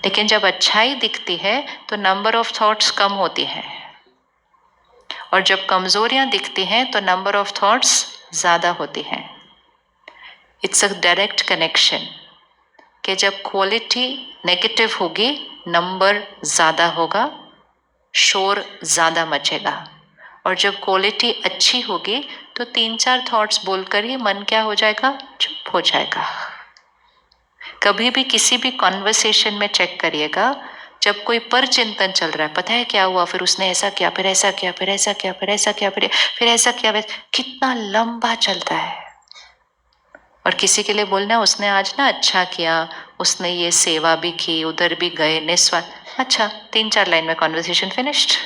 लेकिन जब अच्छाई दिखती है तो नंबर ऑफ थॉट्स कम होती है, और जब कमजोरियां दिखती हैं तो नंबर ऑफ थॉट्स ज्यादा होती हैं। इट्स अ डायरेक्ट कनेक्शन कि जब क्वालिटी नेगेटिव होगी नंबर ज्यादा होगा, शोर ज्यादा मचेगा, और जब क्वालिटी अच्छी होगी तो 3-4 थॉट्स बोलकर ही मन क्या हो जाएगा, चुप हो जाएगा। कभी भी किसी भी कॉन्वर्सेशन में चेक करिएगा, जब कोई पर चिंतन चल रहा है, पता है क्या हुआ, फिर उसने ऐसा किया, फिर ऐसा किया, फिर ऐसा किया, फिर ऐसा किया, फिर ऐसा किया, कितना लंबा चलता है। और किसी के लिए बोलना है उसने आज ना अच्छा किया, उसने ये सेवा भी की, उधर भी गए, निस्वार्थ, अच्छा 3-4 लाइन में कॉन्वर्सेशन फिनिश्ड।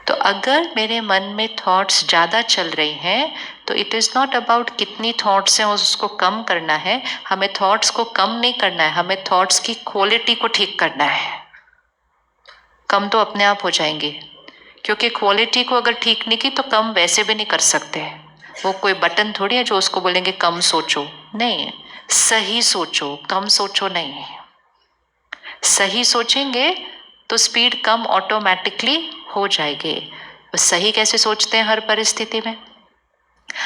तो अगर मेरे मन में थॉट्स ज्यादा चल रही हैं तो इट इज नॉट अबाउट कितनी थॉट्स हैं उसको कम करना है, हमें थॉट्स को कम नहीं करना है, हमें थॉट्स की क्वालिटी को ठीक करना है। कम तो अपने आप हो जाएंगे, क्योंकि क्वालिटी को अगर ठीक नहीं की तो कम वैसे भी नहीं कर सकते। वो कोई बटन थोड़ी है जो उसको बोलेंगे कम सोचो, नहीं, सही सोचो, कम सोचो नहीं। सही सोचेंगे तो स्पीड कम ऑटोमेटिकली हो जाएगी। सही कैसे सोचते हैं हर परिस्थिति में?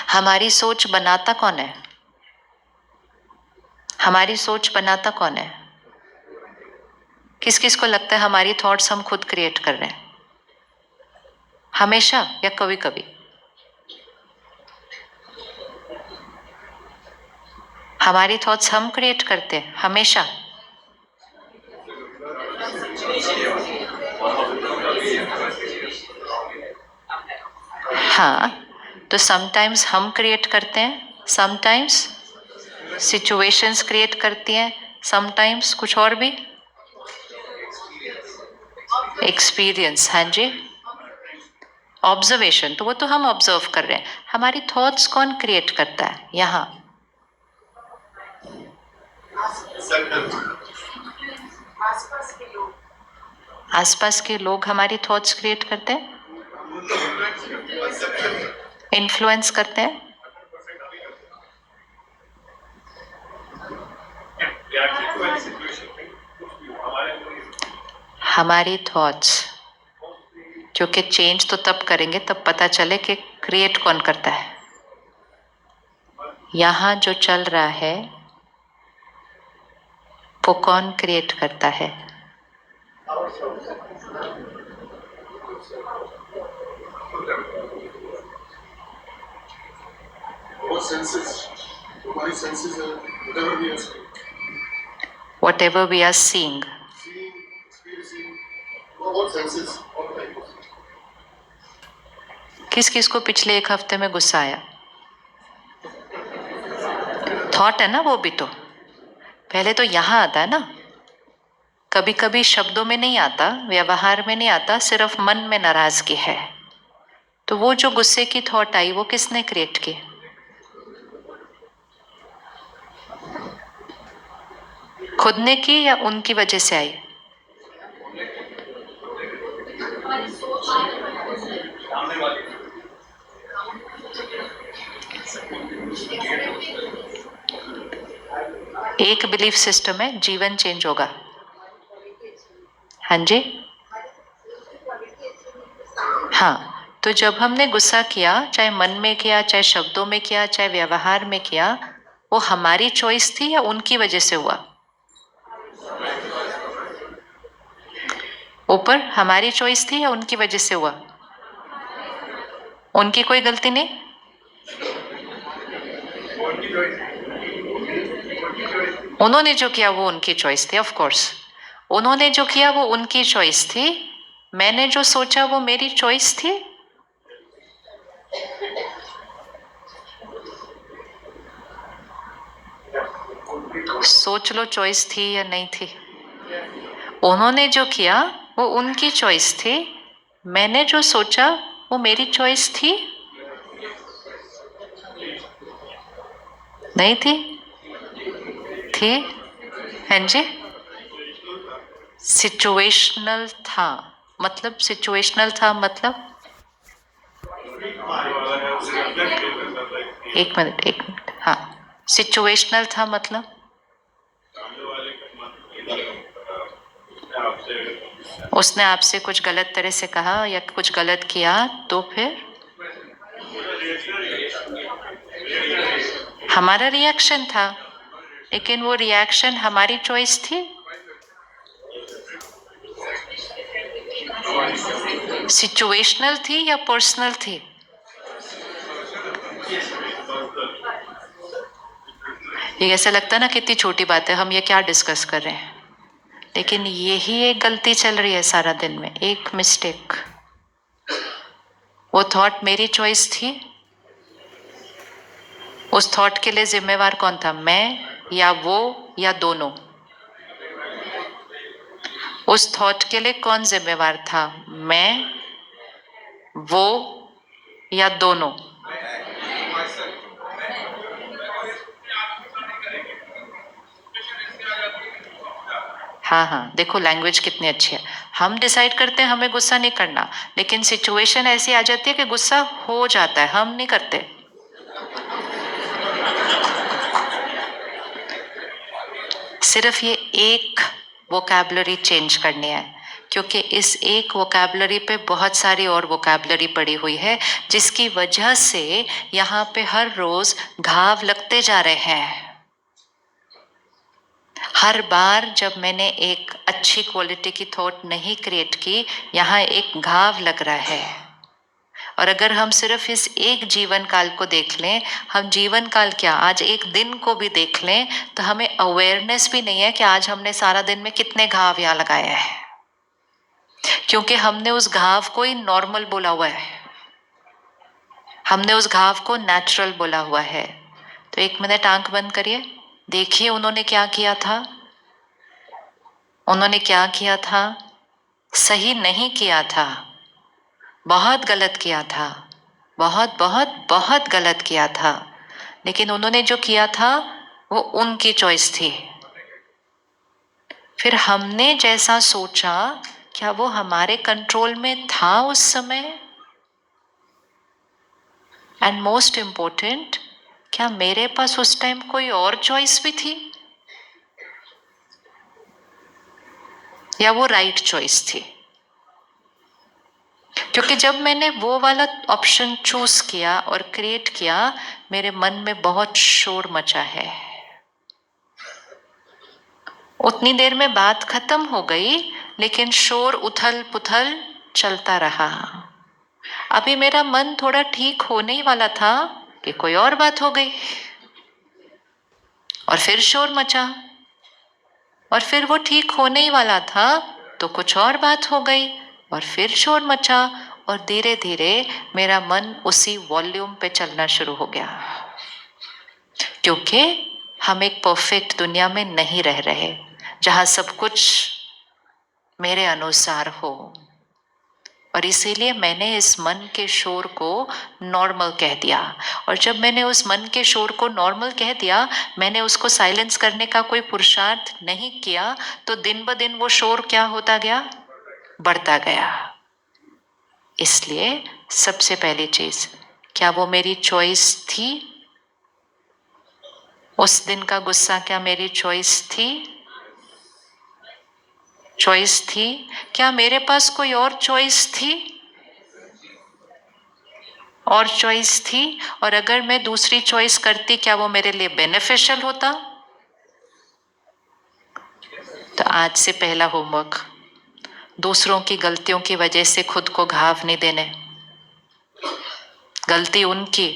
हमारी सोच बनाता कौन है? हमारी सोच बनाता कौन है? किस किस को लगता है हमारी थॉट्स हम खुद क्रिएट कर रहे हैं? हमेशा या कभी कभी? हमारी थॉट्स हम क्रिएट करते हैं हमेशा? हाँ, तो समटाइम्स हम क्रिएट करते हैं, समटाइम्स सिचुएशंस क्रिएट करती हैं, समटाइम्स कुछ और भी, एक्सपीरियंस, हाँ जी, ऑब्जर्वेशन, तो वो तो हम ऑब्जर्व कर रहे हैं। हमारी थॉट्स कौन क्रिएट करता है? यहाँ आसपास के लोग हमारी थॉट्स क्रिएट करते हैं, इन्फ्लुएंस करते हैं। हमारी थॉट्स, क्योंकि चेंज तो तब करेंगे तब पता चले कि क्रिएट कौन करता है। यहाँ जो चल रहा है वो कौन क्रिएट करता है? Whatever we are seeing. किस किस को पिछले 1 हफ्ते में गुस्सा आया? थॉट है ना वो भी, तो पहले तो यहाँ आता है ना, कभी कभी शब्दों में नहीं आता, व्यवहार में नहीं आता, सिर्फ मन में नाराजगी है। तो वो जो गुस्से की थॉट आई वो किसने क्रिएट की? खुद ने की या उनकी वजह से आई? एक बिलीफ सिस्टम है, जीवन चेंज होगा। हाँ जी, हाँ, तो जब हमने गुस्सा किया, चाहे मन में किया, चाहे शब्दों में किया, चाहे व्यवहार में किया, वो हमारी चॉइस थी या उनकी वजह से हुआ? ऊपर हमारी चॉइस थी या उनकी वजह से हुआ? उनकी कोई गलती नहीं। उन्होंने जो किया वो उनकी चॉइस थी, ऑफ कोर्स। उन्होंने जो किया वो उनकी चॉइस थी, मैंने जो सोचा वो मेरी चॉइस थी। सोच लो चॉइस थी या नहीं थी। उन्होंने जो किया वो उनकी चॉइस थी, मैंने जो सोचा वो मेरी चॉइस थी, नहीं थी? थी, हाँ जी। सिचुएशनल था, मतलब सिचुएशनल था मतलब, एक मिनट, हाँ, सिचुएशनल था मतलब उसने आपसे कुछ गलत तरह से कहा या कुछ गलत किया तो फिर हमारा रिएक्शन था, लेकिन वो रिएक्शन हमारी चॉइस थी। सिचुएशनल थी या पर्सनल थी? ये ऐसा लगता है ना कितनी छोटी बात है, हम ये क्या डिस्कस कर रहे हैं, लेकिन यही एक गलती चल रही है सारा दिन में, एक मिस्टेक। वो थॉट मेरी चॉइस थी, उस थॉट के लिए जिम्मेवार कौन था, मैं या वो या दोनों? उस थॉट के लिए कौन जिम्मेवार था, मैं, वो या दोनों? हाँ हाँ, देखो लैंग्वेज कितनी अच्छी है। हम डिसाइड करते हैं हमें गुस्सा नहीं करना, लेकिन सिचुएशन ऐसी आ जाती है कि गुस्सा हो जाता है, हम नहीं करते। सिर्फ ये एक वोकैबुलरी चेंज करनी है, क्योंकि इस एक वोकैबुलरी पे बहुत सारी और वोकैबुलरी पड़ी हुई है, जिसकी वजह से यहाँ पे हर रोज घाव लगते जा रहे हैं। हर बार जब मैंने एक अच्छी क्वालिटी की थॉट नहीं क्रिएट की, यहाँ एक घाव लग रहा है। और अगर हम सिर्फ इस एक जीवन काल को देख लें, हम जीवन काल क्या, आज एक दिन को भी देख लें, तो हमें अवेयरनेस भी नहीं है कि आज हमने सारा दिन में कितने घाव यहाँ लगाए हैं, क्योंकि हमने उस घाव को ही नॉर्मल बोला हुआ है, हमने उस घाव को नेचुरल बोला हुआ है। तो एक मिनट आंख बंद करिए, देखिए उन्होंने क्या किया था, उन्होंने क्या किया था, सही नहीं किया था, बहुत गलत किया था, बहुत बहुत बहुत गलत किया था, लेकिन उन्होंने जो किया था वो उनकी चॉइस थी। फिर हमने जैसा सोचा, क्या वो हमारे कंट्रोल में था उस समय? एंड मोस्ट इंपॉर्टेंट, क्या मेरे पास उस टाइम कोई और चॉइस भी थी, या वो राइट चॉइस थी? क्योंकि जब मैंने वो वाला ऑप्शन चूज किया और क्रिएट किया, मेरे मन में बहुत शोर मचा है। उतनी देर में बात खत्म हो गई, लेकिन शोर उथल पुथल चलता रहा। अभी मेरा मन थोड़ा ठीक होने ही वाला था कि कोई और बात हो गई, और फिर शोर मचा, और फिर वो ठीक होने ही वाला था तो कुछ और बात हो गई, और फिर शोर मचा, और धीरे धीरे मेरा मन उसी वॉल्यूम पे चलना शुरू हो गया। क्योंकि हम एक परफेक्ट दुनिया में नहीं रह रहे, जहां सब कुछ मेरे अनुसार हो, और इसीलिए मैंने इस मन के शोर को नॉर्मल कह दिया। और जब मैंने उस मन के शोर को नॉर्मल कह दिया, मैंने उसको साइलेंस करने का कोई पुरुषार्थ नहीं किया, तो दिन ब दिन वो शोर क्या होता गया, बढ़ता गया। इसलिए सबसे पहली चीज, क्या वो मेरी चॉइस थी? उस दिन का गुस्सा क्या मेरी चॉइस थी? चॉइस थी। क्या मेरे पास कोई और चॉइस थी? और चॉइस थी। और अगर मैं दूसरी चॉइस करती, क्या वो मेरे लिए बेनिफिशियल होता? तो आज से पहला होमवर्क, दूसरों की गलतियों की वजह से खुद को घाव नहीं देने। गलती उनकी,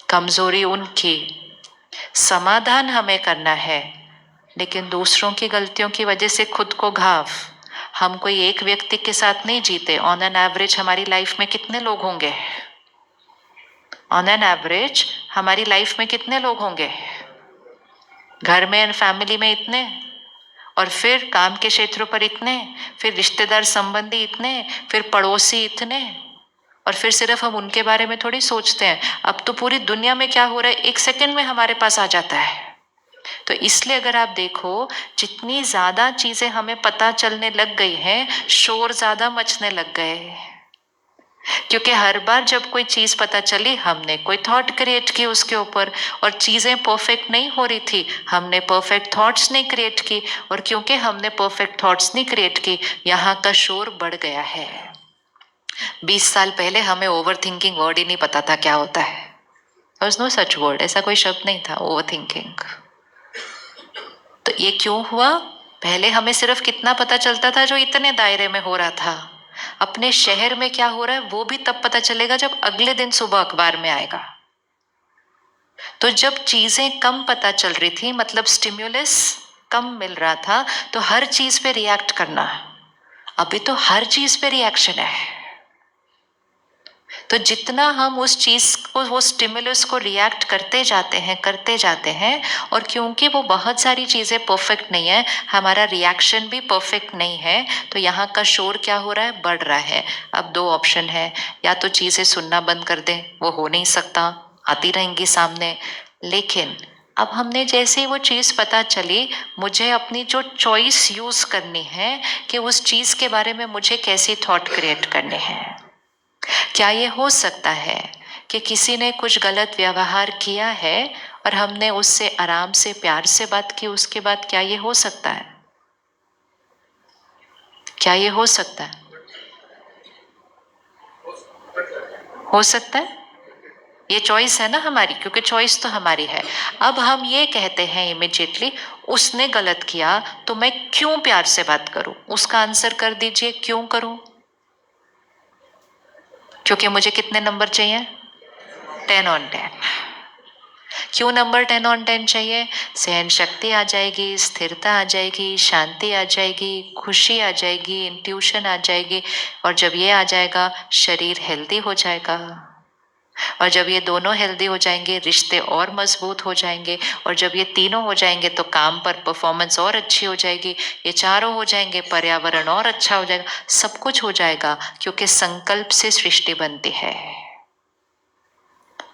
कमजोरी उनकी, समाधान हमें करना है, लेकिन दूसरों की गलतियों की वजह से खुद को घाव। हम कोई एक व्यक्ति के साथ नहीं जीते। ऑन एन एवरेज हमारी लाइफ में कितने लोग होंगे? ऑन एन एवरेज हमारी लाइफ में कितने लोग होंगे? घर में एंड फैमिली में इतने, और फिर काम के क्षेत्रों पर इतने, फिर रिश्तेदार संबंधी इतने, फिर पड़ोसी इतने, और फिर सिर्फ हम उनके बारे में थोड़ी सोचते हैं, अब तो पूरी दुनिया में क्या हो रहा है एक सेकंड में हमारे पास आ जाता है। तो इसलिए अगर आप देखो, जितनी ज्यादा चीजें हमें पता चलने लग गई हैं, शोर ज्यादा मचने लग गए। क्योंकि हर बार जब कोई चीज पता चली हमने कोई थॉट क्रिएट की उसके ऊपर, और चीजें परफेक्ट नहीं हो रही थी, हमने परफेक्ट थॉट्स नहीं क्रिएट की, और क्योंकि हमने परफेक्ट थॉट्स नहीं क्रिएट की, यहाँ का शोर बढ़ गया है। 20 साल पहले हमें ओवर थिंकिंग वर्ड ही नहीं पता था क्या होता है। There was no such word, ऐसा कोई शब्द नहीं था ओवर थिंकिंग। तो ये क्यों हुआ? पहले हमें सिर्फ कितना पता चलता था जो इतने दायरे में हो रहा था। अपने शहर में क्या हो रहा है वो भी तब पता चलेगा जब अगले दिन सुबह अखबार में आएगा। तो जब चीजें कम पता चल रही थी, मतलब स्टिम्युलस कम मिल रहा था, तो हर चीज पे रिएक्ट करना। अभी तो हर चीज पे रिएक्शन है। तो जितना हम उस चीज को, वो स्टिमुलस को रिएक्ट करते जाते हैं, और क्योंकि वो बहुत सारी चीजें परफेक्ट नहीं है, हमारा रिएक्शन भी परफेक्ट नहीं है, तो यहाँ का शोर क्या हो रहा है? बढ़ रहा है। अब दो ऑप्शन है, या तो चीजें सुनना बंद कर दें, वो हो नहीं सकता, आती रहेंगी सामने। लेकिन अब हमने जैसे ही वो चीज पता चली, मुझे अपनी जो चॉइस यूज करनी है कि उस चीज के बारे में मुझे कैसी थॉट क्रिएट करने हैं। क्या ये हो सकता है कि किसी ने कुछ गलत व्यवहार किया है और हमने उससे आराम से प्यार से बात की, उसके बाद क्या ये हो सकता है? क्या ये हो सकता है? हो सकता है। ये चॉइस है ना हमारी, क्योंकि चॉइस तो हमारी है। अब हम ये कहते हैं इमिजिएटली, उसने गलत किया तो मैं क्यों प्यार से बात करूं? उसका आंसर कर दीजिए, क्यों करूं? क्योंकि मुझे कितने नंबर चाहिए? 10 on 10। क्यों नंबर 10 on 10 चाहिए? सहन शक्ति आ जाएगी, स्थिरता आ जाएगी, शांति आ जाएगी, खुशी आ जाएगी, इंट्यूशन आ जाएगी, और जब ये आ जाएगा शरीर हेल्दी हो जाएगा, और जब ये दोनों हेल्दी हो जाएंगे रिश्ते और मजबूत हो जाएंगे, और जब ये तीनों हो जाएंगे तो काम पर परफॉर्मेंस और अच्छी हो जाएगी, ये चारों हो जाएंगे पर्यावरण और अच्छा हो जाएगा, सब कुछ हो जाएगा। क्योंकि संकल्प से सृष्टि बनती है,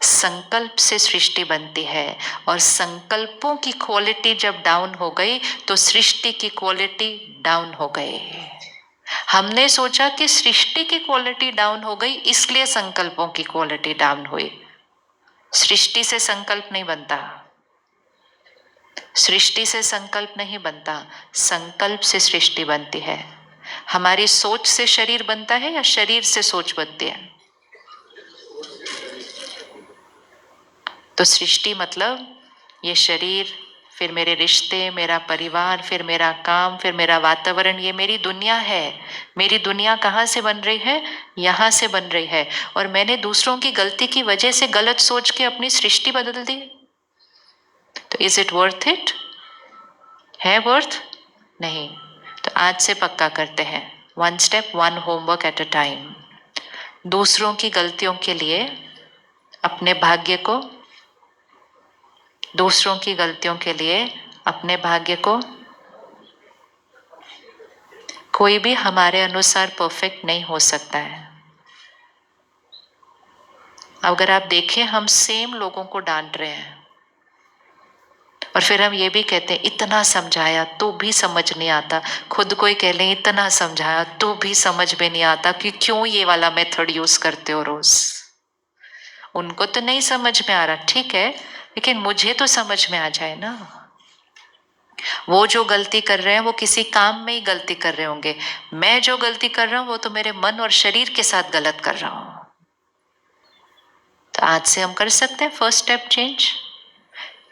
संकल्प से सृष्टि बनती है, और संकल्पों की क्वालिटी जब डाउन हो गई तो सृष्टि की क्वालिटी डाउन हो गई। हमने सोचा कि सृष्टि की क्वालिटी डाउन हो गई इसलिए संकल्पों की क्वालिटी डाउन हुई। सृष्टि से संकल्प नहीं बनता, सृष्टि से संकल्प नहीं बनता, संकल्प से सृष्टि बनती है। हमारी सोच से शरीर बनता है या शरीर से सोच बनती है? तो सृष्टि मतलब ये शरीर, फिर मेरे रिश्ते, मेरा परिवार, फिर मेरा काम, फिर मेरा वातावरण, ये मेरी दुनिया है। मेरी दुनिया कहाँ से बन रही है? यहाँ से बन रही है। और मैंने दूसरों की गलती की वजह से गलत सोच के अपनी सृष्टि बदल दी। तो इज इट वर्थ इट? है वर्थ? नहीं। तो आज से पक्का करते हैं, 1 step 1 homework at a time. दूसरों की गलतियों के लिए अपने भाग्य को, दूसरों की गलतियों के लिए अपने भाग्य को, कोई भी हमारे अनुसार परफेक्ट नहीं हो सकता है। अगर आप देखें, हम सेम लोगों को डांट रहे हैं, और फिर हम ये भी कहते हैं इतना समझाया तो भी समझ नहीं आता। खुद को ही कह लें इतना समझाया तो भी समझ में नहीं आता कि क्यों ये वाला मेथड यूज करते हो रोज। उनको तो नहीं समझ में आ रहा, ठीक है, लेकिन मुझे तो समझ में आ जाए ना। वो जो गलती कर रहे हैं वो किसी काम में ही गलती कर रहे होंगे, मैं जो गलती कर रहा हूं वो तो मेरे मन और शरीर के साथ गलत कर रहा हूं। तो आज से हम कर सकते हैं first step change,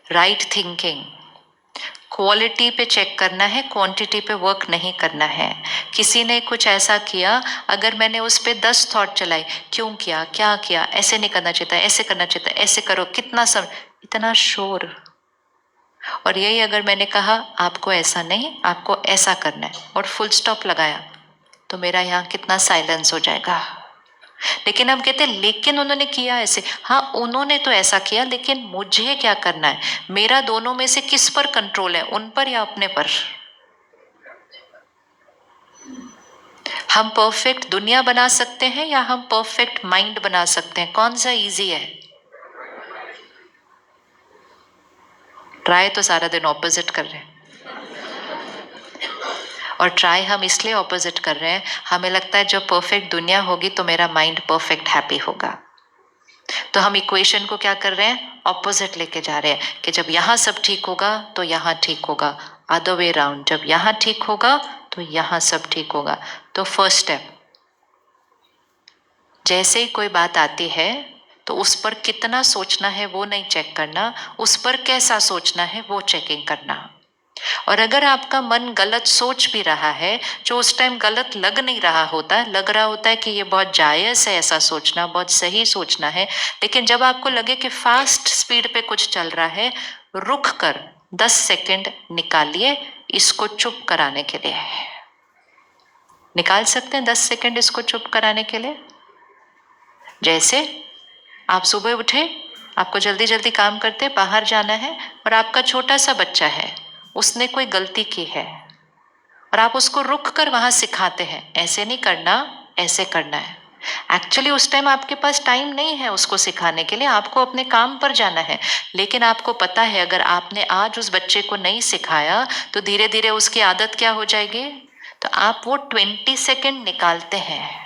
right thinking. Quality पे चेक करना है, क्वांटिटी पे वर्क नहीं करना है। किसी ने कुछ ऐसा किया, अगर मैंने उस पर 10 थॉट चलाई, क्यों किया, क्या किया, ऐसे नहीं करना चाहिए, ऐसे करना चाहिए, ऐसे करो, कितना सब, इतना शोर। और यही अगर मैंने कहा आपको ऐसा नहीं, आपको ऐसा करना है, और फुल स्टॉप लगाया, तो मेरा यहाँ कितना साइलेंस हो जाएगा। लेकिन हम कहते हैं लेकिन उन्होंने किया ऐसे, हाँ उन्होंने तो ऐसा किया, लेकिन मुझे क्या करना है? मेरा दोनों में से किस पर कंट्रोल है, उन पर या अपने पर? हम परफेक्ट दुनिया बना सकते हैं या हम परफेक्ट माइंड बना सकते हैं? कौन सा इजी है? ट्राई तो सारा दिन ऑपोजिट कर रहे हैं। और ट्राई हम इसलिए ऑपोजिट कर रहे हैं, हमें लगता है जब परफेक्ट दुनिया होगी तो मेरा माइंड परफेक्ट हैप्पी होगा। तो हम इक्वेशन को क्या कर रहे हैं, ऑपोजिट लेके जा रहे हैं कि जब यहाँ सब ठीक होगा तो यहाँ ठीक होगा, अदर वे राउंड, जब यहाँ ठीक होगा तो यहाँ सब ठीक होगा। तो फर्स्ट स्टेप, जैसे ही कोई बात आती है तो उस पर कितना सोचना है वो नहीं चेक करना, उस पर कैसा सोचना है वो चेकिंग करना। और अगर आपका मन गलत सोच भी रहा है, जो उस टाइम गलत लग नहीं रहा होता, लग रहा होता है कि ये बहुत जायज़ है ऐसा सोचना, बहुत सही सोचना है, लेकिन जब आपको लगे कि फास्ट स्पीड पे कुछ चल रहा है, रुक कर 10 सेकंड निकालिए इसको चुप कराने के लिए। निकाल सकते हैं 10 सेकंड इसको चुप कराने के लिए? जैसे आप सुबह उठे, आपको जल्दी जल्दी काम करते बाहर जाना है और आपका छोटा सा बच्चा है, उसने कोई गलती की है और आप उसको रुक कर वहां सिखाते हैं, ऐसे नहीं करना, ऐसे करना है। एक्चुअली उस टाइम आपके पास टाइम नहीं है उसको सिखाने के लिए, आपको अपने काम पर जाना है, लेकिन आपको पता है अगर आपने आज उस बच्चे को नहीं सिखाया तो धीरे धीरे उसकी आदत क्या हो जाएगी। तो आप वो 20 सेकेंड निकालते हैं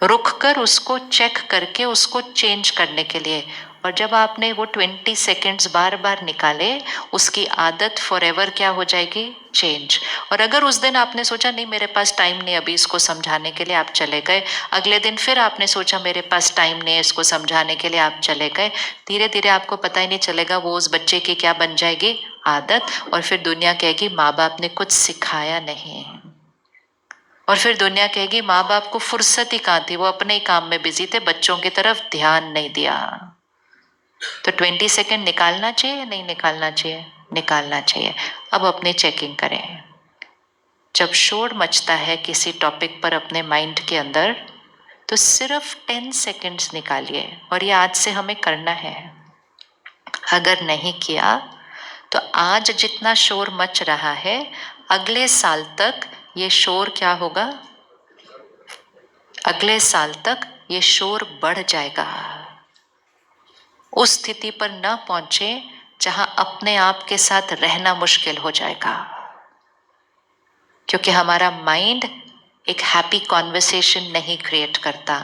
रुक कर उसको चेक करके उसको चेंज करने के लिए। और जब आपने वो 20 सेकेंड्स बार बार निकाले, उसकी आदत फॉरएवर क्या हो जाएगी, चेंज। और अगर उस दिन आपने सोचा नहीं मेरे पास टाइम नहीं अभी इसको समझाने के लिए, आप चले गए, अगले दिन फिर आपने सोचा मेरे पास टाइम नहीं है इसको समझाने के लिए, आप चले गए, धीरे धीरे आपको पता ही नहीं चलेगा वो उस बच्चे की क्या बन जाएगी, आदत। और फिर दुनिया कहेगी माँ बाप ने कुछ सिखाया नहीं, और फिर दुनिया कहेगी माँ बाप को फुर्सत ही कहाँ थी, वो अपने ही काम में बिजी थे, बच्चों की तरफ ध्यान नहीं दिया। तो 20 सेकेंड निकालना चाहिए या नहीं निकालना चाहिए, निकालना चाहिए। अब अपनी चेकिंग करें। जब शोर मचता है किसी टॉपिक पर अपने माइंड के अंदर, तो सिर्फ 10 सेकेंड्स निकालिए, और ये आज से हमें करना है। अगर नहीं किया तो आज जितना शोर मच रहा है, अगले साल तक ये शोर क्या होगा, अगले साल तक ये शोर बढ़ जाएगा। उस स्थिति पर न पहुंचे जहां अपने आप के साथ रहना मुश्किल हो जाएगा, क्योंकि हमारा माइंड एक हैप्पी कॉन्वर्सेशन नहीं क्रिएट करता।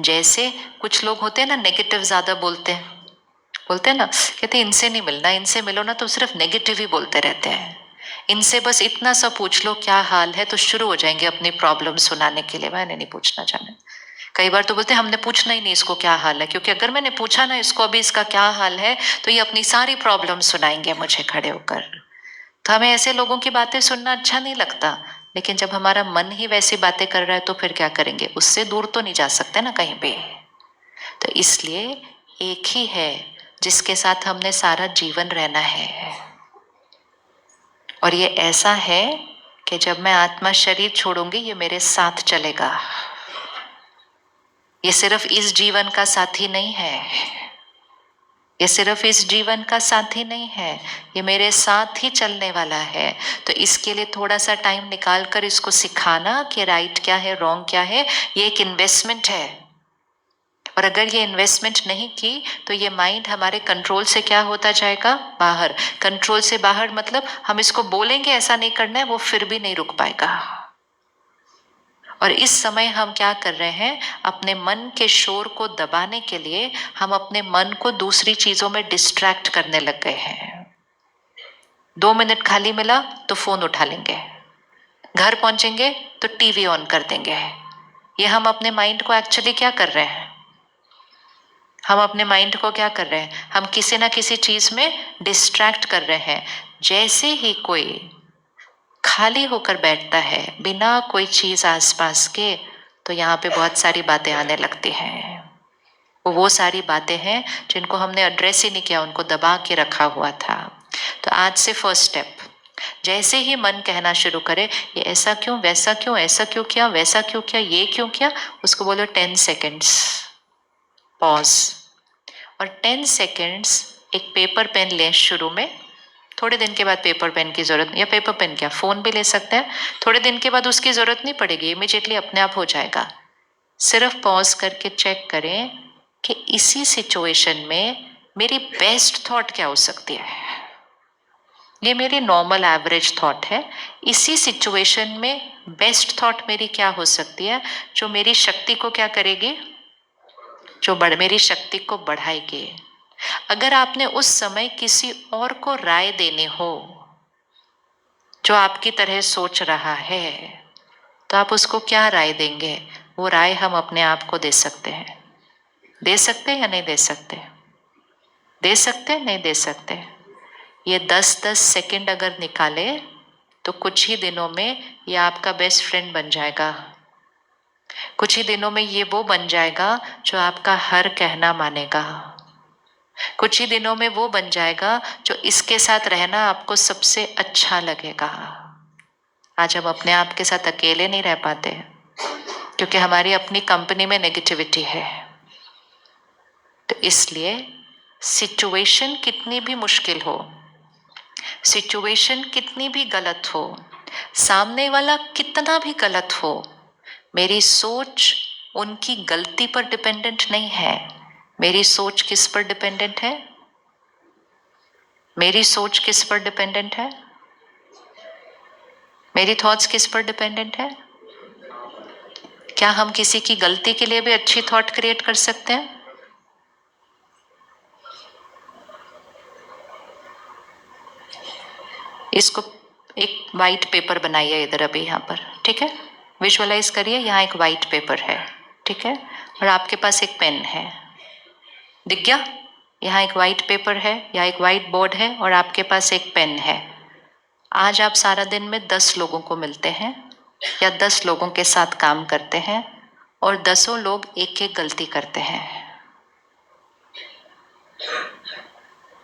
जैसे कुछ लोग होते हैं ना, नेगेटिव ज्यादा बोलते हैं ना, कहते हैं इनसे नहीं मिलना, इनसे मिलो ना तो सिर्फ नेगेटिव ही बोलते रहते हैं, इनसे बस इतना सा पूछ लो क्या हाल है, तो शुरू हो जाएंगे अपनी प्रॉब्लम सुनाने के लिए। मैंने नहीं पूछना चाहना। कई बार तो बोलते हैं हमने पूछना ही नहीं इसको क्या हाल है, क्योंकि अगर मैंने पूछा ना इसको अभी इसका क्या हाल है तो ये अपनी सारी प्रॉब्लम सुनाएंगे मुझे खड़े होकर। तो हमें ऐसे लोगों की बातें सुनना अच्छा नहीं लगता, लेकिन जब हमारा मन ही वैसी बातें कर रहा है तो फिर क्या करेंगे, उससे दूर तो नहीं जा सकते ना कहीं पे। तो इसलिए एक ही है जिसके साथ हमने सारा जीवन रहना है, और ये ऐसा है कि जब मैं आत्मा शरीर छोड़ूंगी ये मेरे साथ चलेगा। ये सिर्फ इस जीवन का साथी नहीं है, ये सिर्फ इस जीवन का साथी नहीं है, ये मेरे साथ ही चलने वाला है। तो इसके लिए थोड़ा सा टाइम निकाल कर इसको सिखाना कि राइट क्या है, रॉन्ग क्या है, ये एक इन्वेस्टमेंट है। और अगर ये इन्वेस्टमेंट नहीं की तो ये माइंड हमारे कंट्रोल से क्या होता जाएगा, बाहर। कंट्रोल से बाहर मतलब हम इसको बोलेंगे ऐसा नहीं करना है, वो फिर भी नहीं रुक पाएगा। और इस समय हम क्या कर रहे हैं, अपने मन के शोर को दबाने के लिए हम अपने मन को दूसरी चीजों में डिस्ट्रैक्ट करने लग गए हैं। 2 मिनट खाली मिला तो फोन उठा लेंगे, घर पहुंचेंगे तो टीवी ऑन कर देंगे। ये हम अपने माइंड को एक्चुअली क्या कर रहे हैं, हम अपने माइंड को क्या कर रहे हैं, हम किसी ना किसी चीज में डिस्ट्रैक्ट कर रहे हैं। जैसे ही कोई खाली होकर बैठता है बिना कोई चीज आसपास के, तो यहाँ पे बहुत सारी बातें आने लगती हैं। वो सारी बातें हैं जिनको हमने एड्रेस ही नहीं किया, उनको दबा के रखा हुआ था। तो आज से फर्स्ट स्टेप, जैसे ही मन कहना शुरू करे ये ऐसा क्यों, वैसा क्यों, ऐसा क्यों किया, वैसा क्यों किया, ये क्यों किया, उसको बोलो 10 सेकेंड्स पॉज। और 10 सेकेंड्स एक पेपर पेन लें शुरू में, थोड़े दिन के बाद पेपर पेन की जरूरत, या पेपर पेन क्या फोन भी ले सकते हैं, थोड़े दिन के बाद उसकी जरूरत नहीं पड़ेगी, इमीडिएटली अपने आप हो जाएगा। सिर्फ पॉज करके चेक करें कि इसी सिचुएशन में मेरी बेस्ट थॉट क्या हो सकती है। ये मेरी नॉर्मल एवरेज थॉट है। इसी सिचुएशन में बेस्ट थॉट मेरी क्या हो सकती है, जो मेरी शक्ति को क्या करेगी, जो मेरी शक्ति को बढ़ाएगी। अगर आपने उस समय किसी और को राय देनी हो जो आपकी तरह सोच रहा है, तो आप उसको क्या राय देंगे? वो राय हम अपने आप को दे सकते हैं। दे सकते हैं या नहीं दे सकते? दे सकते हैं, नहीं दे सकते? ये 10-10 सेकंड अगर निकाले तो कुछ ही दिनों में ये आपका बेस्ट फ्रेंड बन जाएगा। कुछ ही दिनों में ये वो बन जाएगा जो आपका हर कहना मानेगा। कुछ ही दिनों में वो बन जाएगा जो इसके साथ रहना आपको सबसे अच्छा लगेगा। आज हम अपने आप के साथ अकेले नहीं रह पाते क्योंकि हमारी अपनी कंपनी में नेगेटिविटी है। तो इसलिए सिचुएशन कितनी भी मुश्किल हो, सिचुएशन कितनी भी गलत हो, सामने वाला कितना भी गलत हो, मेरी सोच उनकी गलती पर डिपेंडेंट नहीं है। मेरी सोच किस पर डिपेंडेंट है? मेरी सोच किस पर डिपेंडेंट है? मेरी थॉट्स किस पर डिपेंडेंट है? क्या हम किसी की गलती के लिए भी अच्छी थॉट क्रिएट कर सकते हैं? इसको एक वाइट पेपर बनाइए इधर अभी यहाँ पर, ठीक है? विजुअलाइज करिए, यहाँ एक वाइट पेपर है, ठीक है? और आपके पास एक पेन है, दिख गया? यहाँ एक वाइट पेपर है या एक वाइट बोर्ड है और आपके पास एक पेन है। आज आप सारा दिन में 10 लोगों को मिलते हैं या 10 लोगों के साथ काम करते हैं और 10 लोग एक एक गलती करते हैं,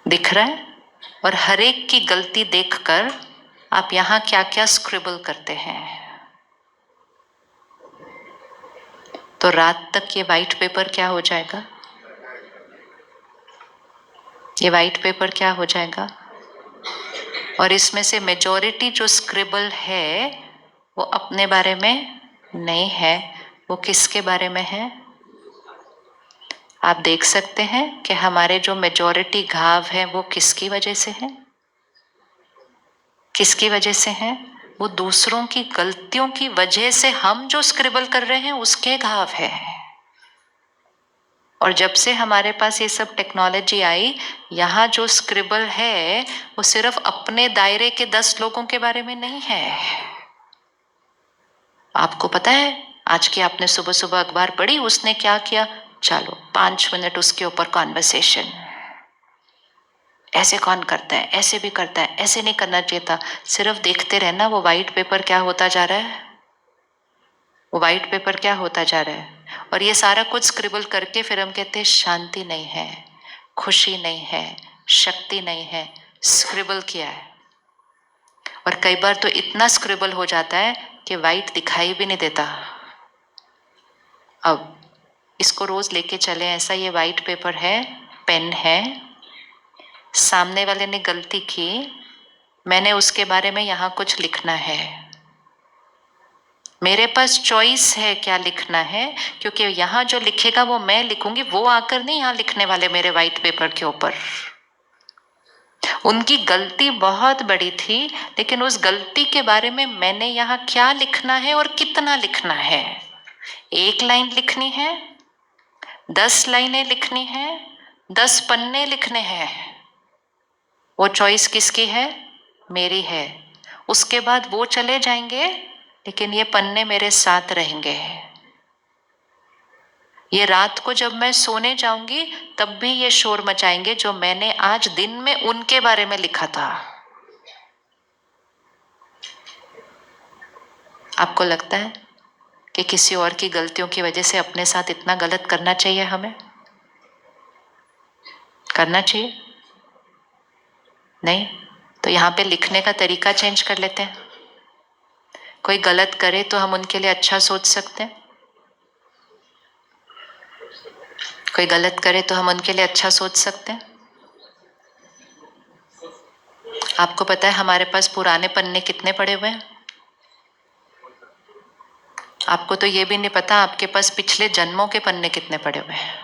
दिख रहा है? और हर एक की गलती देखकर आप यहाँ क्या क्या स्क्रिबल करते हैं। तो रात तक ये वाइट पेपर क्या हो जाएगा? ये वाइट पेपर क्या हो जाएगा? और इसमें से मेजॉरिटी जो स्क्रिबल है वो अपने बारे में नहीं है, वो किसके बारे में है? आप देख सकते हैं कि हमारे जो मेजॉरिटी घाव है वो किसकी वजह से है? किसकी वजह से है? वो दूसरों की गलतियों की वजह से हम जो स्क्रिबल कर रहे हैं उसके घाव है। और जब से हमारे पास ये सब टेक्नोलॉजी आई, यहाँ जो स्क्रिबल है वो सिर्फ अपने दायरे के 10 लोगों के बारे में नहीं है। आपको पता है, आज की आपने सुबह सुबह अखबार पढ़ी, उसने क्या किया? चलो 5 मिनट उसके ऊपर कॉन्वर्सेशन। ऐसे कौन करता है, ऐसे भी करता है, ऐसे नहीं करना चाहिए था। सिर्फ देखते रहना, वो वाइट पेपर क्या होता जा रहा है, वो वाइट पेपर क्या होता जा रहा है। और ये सारा कुछ स्क्रिबल करके फिर हम कहते हैं शांति नहीं है, खुशी नहीं है, शक्ति नहीं है। स्क्रिबल किया है। और कई बार तो इतना स्क्रिबल हो जाता है कि वाइट दिखाई भी नहीं देता। अब इसको रोज लेके चले ऐसा, ये वाइट पेपर है, पेन है, सामने वाले ने गलती की, मैंने उसके बारे में यहाँ कुछ लिखना है। मेरे पास चॉइस है क्या लिखना है, क्योंकि यहाँ जो लिखेगा वो मैं लिखूंगी, वो आकर नहीं यहाँ लिखने वाले मेरे वाइट पेपर के ऊपर। उनकी गलती बहुत बड़ी थी, लेकिन उस गलती के बारे में मैंने यहाँ क्या लिखना है और कितना लिखना है। 1 लाइन लिखनी है, 10 लाइनें लिखनी है, 10 पन्ने लिखने हैं, वो चॉइस किसकी है? मेरी है। उसके बाद वो चले जाएंगे, लेकिन ये पन्ने मेरे साथ रहेंगे। ये रात को जब मैं सोने जाऊंगी तब भी ये शोर मचाएंगे जो मैंने आज दिन में उनके बारे में लिखा था। आपको लगता है कि किसी और की गलतियों की वजह से अपने साथ इतना गलत करना चाहिए? हमें करना चाहिए? नहीं। तो यहाँ पे लिखने का तरीका चेंज कर लेते हैं। कोई गलत करे तो हम उनके लिए अच्छा सोच सकते हैं। कोई गलत करे तो हम उनके लिए अच्छा सोच सकते हैं। आपको पता है हमारे पास पुराने पन्ने कितने पड़े हुए हैं? आपको तो ये भी नहीं पता आपके पास पिछले जन्मों के पन्ने कितने पड़े हुए हैं,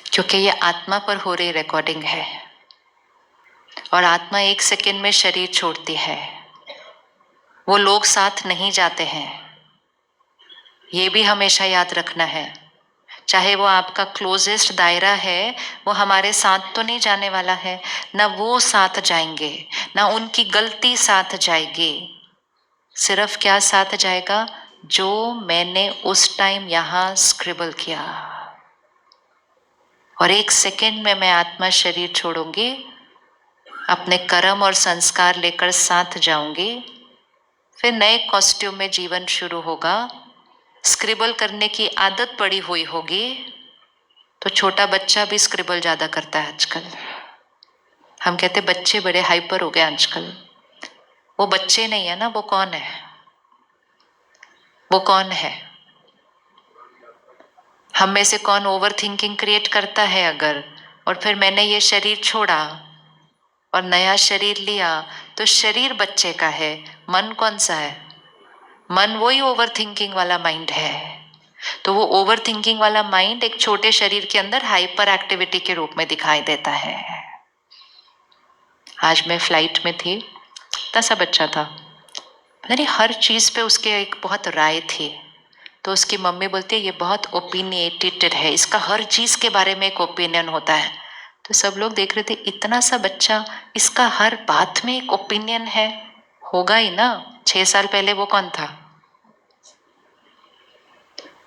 क्योंकि ये आत्मा पर हो रही रिकॉर्डिंग है। और आत्मा 1 सेकंड में शरीर छोड़ती है। वो लोग साथ नहीं जाते हैं, ये भी हमेशा याद रखना है। चाहे वो आपका क्लोजेस्ट दायरा है, वो हमारे साथ तो नहीं जाने वाला है, ना वो साथ जाएंगे, ना उनकी गलती साथ जाएगी। सिर्फ क्या साथ जाएगा? जो मैंने उस टाइम यहाँ स्क्रिबल किया। और 1 सेकंड में मैं आत्मा शरीर छोड़ूंगी, अपने कर्म और संस्कार लेकर साथ जाऊंगी। फिर नए कॉस्ट्यूम में जीवन शुरू होगा। स्क्रिबल करने की आदत पड़ी हुई होगी, तो छोटा बच्चा भी स्क्रिबल ज्यादा करता है आजकल। हम कहते बच्चे बड़े हाइपर हो गए आजकल। वो बच्चे नहीं है ना, वो कौन है? वो कौन है? हम में से कौन ओवर थिंकिंग क्रिएट करता है अगर, और फिर मैंने ये शरीर छोड़ा और नया शरीर लिया, तो शरीर बच्चे का है, मन कौन सा है? मन वही ओवर थिंकिंग वाला माइंड है। तो वो ओवर थिंकिंग वाला माइंड एक छोटे शरीर के अंदर हाइपर एक्टिविटी के रूप में दिखाई देता है। आज मैं फ्लाइट में थी, इतना सा बच्चा था, पता नहीं हर चीज पे उसके एक बहुत राय थी। तो उसकी मम्मी बोलती है ये बहुत ओपिनियटेड है, इसका हर चीज के बारे में एक ओपिनियन होता है। तो सब लोग देख रहे थे, इतना सा बच्चा, इसका हर बात में एक ओपिनियन है, होगा ही ना। 6 साल पहले वो कौन था?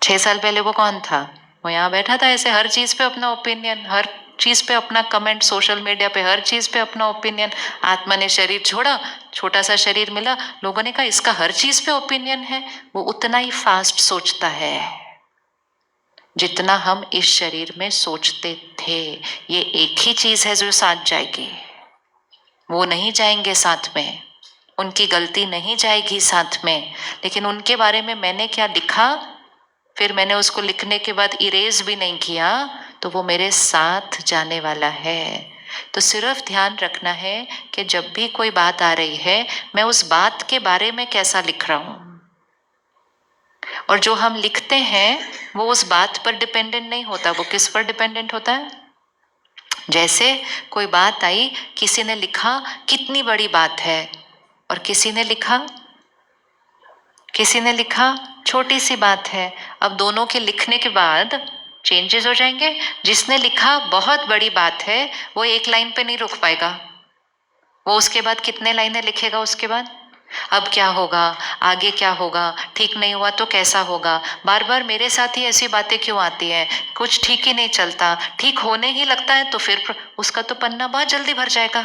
6 साल पहले वो कौन था? वो यहाँ बैठा था ऐसे, हर चीज पे अपना ओपिनियन, हर चीज पे अपना कमेंट, सोशल मीडिया पे हर चीज पे अपना ओपिनियन। आत्मा ने शरीर छोड़ा, छोटा सा शरीर मिला, लोगों ने कहा इसका हर चीज पे ओपिनियन है। वो उतना ही फास्ट सोचता है जितना हम इस शरीर में सोचते थे। ये एक ही चीज है जो साथ जाएगी, वो नहीं जाएंगे साथ में, उनकी गलती नहीं जाएगी साथ में। लेकिन उनके बारे में मैंने क्या लिखा, फिर मैंने उसको लिखने के बाद इरेज भी नहीं किया, तो वो मेरे साथ जाने वाला है। तो सिर्फ ध्यान रखना है कि जब भी कोई बात आ रही है, मैं उस बात के बारे में कैसा लिख रहा हूं। और जो हम लिखते हैं वो उस बात पर डिपेंडेंट नहीं होता, वो किस पर डिपेंडेंट होता है? जैसे कोई बात आई, किसी ने लिखा कितनी बड़ी बात है, और किसी ने लिखा छोटी सी बात है। अब दोनों के लिखने के बाद चेंजेस हो जाएंगे। जिसने लिखा बहुत बड़ी बात है, वो एक लाइन पे नहीं रुक पाएगा, वो उसके बाद कितने लाइनें लिखेगा उसके बाद? अब क्या होगा, आगे क्या होगा, ठीक नहीं हुआ तो कैसा होगा, बार बार मेरे साथ ही ऐसी बातें क्यों आती हैं, कुछ ठीक ही नहीं चलता, ठीक होने ही लगता है तो फिर उसका तो पन्ना बहुत जल्दी भर जाएगा।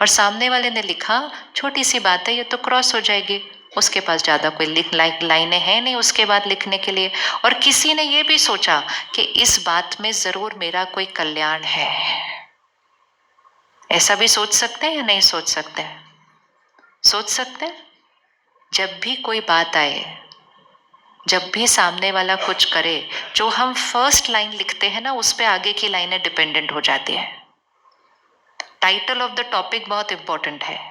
और सामने वाले ने लिखा छोटी सी बात है, ये तो क्रॉस हो जाएगी, उसके पास ज्यादा कोई लाइनें हैं नहीं उसके बाद लिखने के लिए। और किसी ने ये भी सोचा कि इस बात में जरूर मेरा कोई कल्याण है। ऐसा भी सोच सकते हैं या नहीं सोच सकते हैं? सोच सकते हैं। जब भी कोई बात आए, जब भी सामने वाला कुछ करे, जो हम फर्स्ट लाइन लिखते हैं ना, उस पे आगे की लाइनें डिपेंडेंट हो जाती है। टाइटल ऑफ द टॉपिक बहुत इंपॉर्टेंट है।